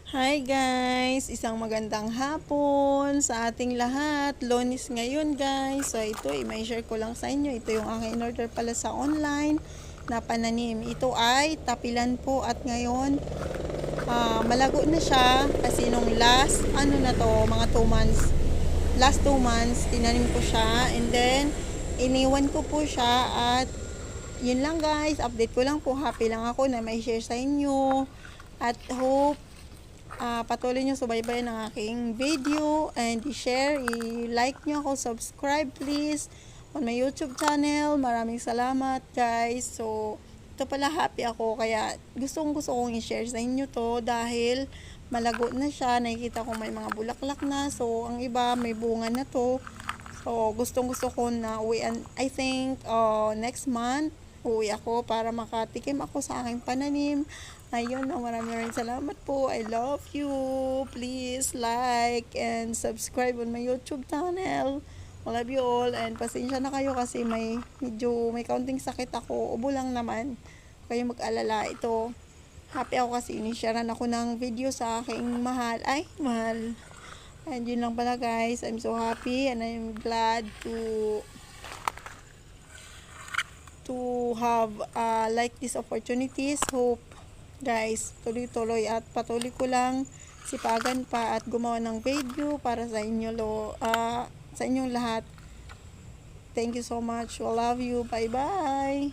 Hi guys! Isang magandang hapon sa ating lahat. Lunes ngayon guys. So ito may share ko lang sa inyo. Ito yung aking in-order pala sa online na pananim. Ito ay tapilan po at ngayon malago na siya kasi nung last na to mga 2 months. Last 2 months tinanim ko siya and then iniwan ko po siya at yun lang guys. Update ko lang po. Happy lang ako na may share sa inyo at hope patuloy nyo subaybayan ng aking video and i-share, i-like nyo ako, subscribe please on my YouTube channel. Maraming salamat guys. So ito pala happy ako kaya gusto kong i-share sa inyo to dahil malago na siya. Nakikita ko may mga bulaklak na, so ang iba may bunga na to. So gusto ko na uwian. I think next month uwi ako para makatikim ako sa aking pananim. Ayun, maraming salamat po. I love you. Please like and subscribe on my YouTube channel. I love you all and pasensya na kayo kasi may kaunting sakit ako. Ubo lang naman. Kayo mag-alala. Ito, happy ako kasi inisharean ako ng video sa aking mahal. Ay, mahal. And yun lang pala guys. I'm so happy and I'm glad to have like these opportunities. Hope guys tuloy-tuloy at patuloy ko lang sipagan pa at gumawa ng video para sa inyo sa inyong lahat. Thank you so much. I love you. Bye bye.